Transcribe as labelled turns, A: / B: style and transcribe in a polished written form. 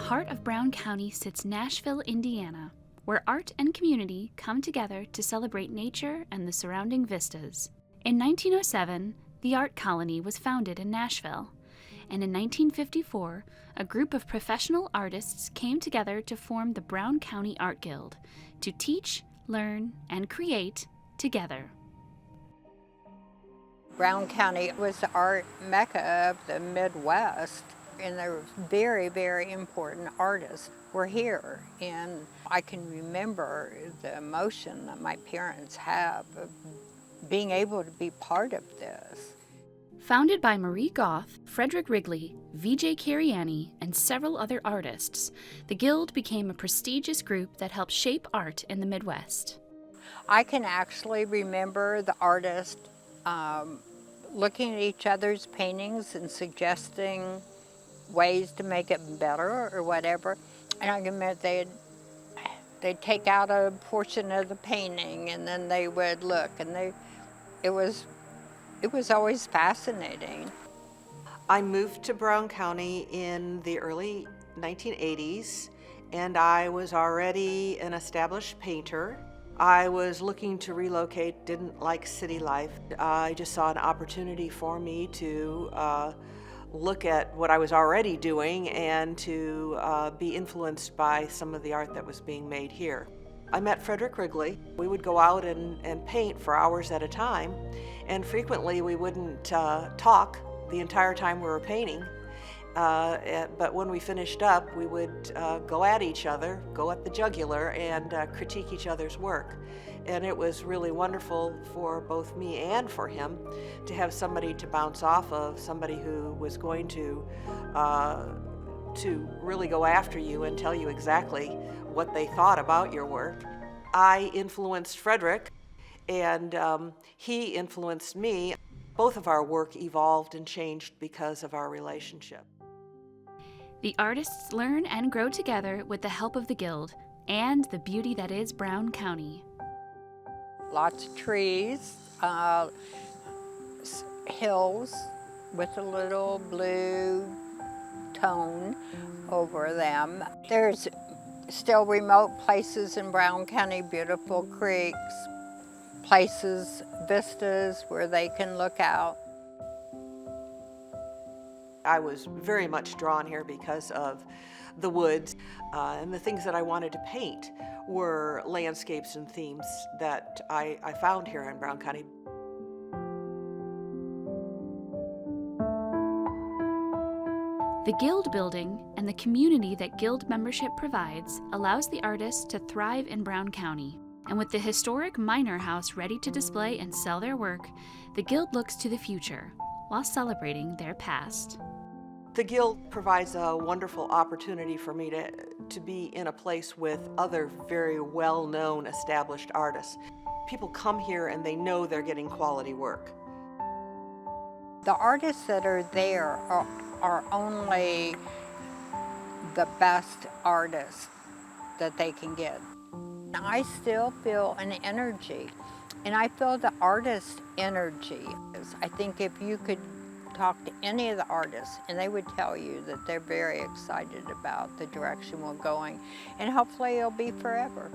A: heart of Brown County sits Nashville, Indiana, where art and community come together to celebrate nature and the surrounding vistas. In 1907, the Art Colony was founded in Nashville, and in 1954, a group of professional artists came together to form the Brown County Art Guild to teach, learn, and create together.
B: Brown County was the art mecca of the Midwest, and there were very, very important artists were here. And I can remember the emotion that my parents have of being able to be part of this.
A: Founded by Marie Goff, Frederick Wrigley, V.J. Cariani, and several other artists, the Guild became a prestigious group that helped shape art in the Midwest.
B: I can actually remember the artists looking at each other's paintings and suggesting ways to make it better or whatever. And I remember they'd take out a portion of the painting and then they would look, and it was always fascinating.
C: I moved to Brown County in the early 1980s, and I was already an established painter. I was looking to relocate, didn't like city life. I just saw an opportunity for me to look at what I was already doing and to be influenced by some of the art that was being made here. I met Frederick Wrigley. We would go out and paint for hours at a time, and frequently we wouldn't talk the entire time we were painting. But when we finished up, we would go at each other, go at the jugular, and critique each other's work. And it was really wonderful for both me and for him to have somebody to bounce off of, somebody who was going to really go after you and tell you exactly what they thought about your work. I influenced Frederick, and he influenced me. Both of our work evolved and changed because of our relationship.
A: The artists learn and grow together with the help of the Guild and the beauty that is Brown County.
B: Lots of trees, hills with a little blue tone over them. There's still remote places in Brown County, beautiful creeks, places, vistas where they can look out.
C: I was very much drawn here because of the woods, and the things that I wanted to paint were landscapes and themes that I found here in Brown County.
A: The Guild building and the community that Guild membership provides allows the artists to thrive in Brown County. And with the historic Minor House ready to display and sell their work, the Guild looks to the future while celebrating their past.
C: The Guild provides a wonderful opportunity for me to be in a place with other very well-known established artists. People come here and they know they're getting quality work.
B: The artists that are there are only the best artists that they can get. I still feel an energy, and I feel the artist energy. I think if you could talk to any of the artists, and they would tell you that they're very excited about the direction we're going, and hopefully it'll be forever.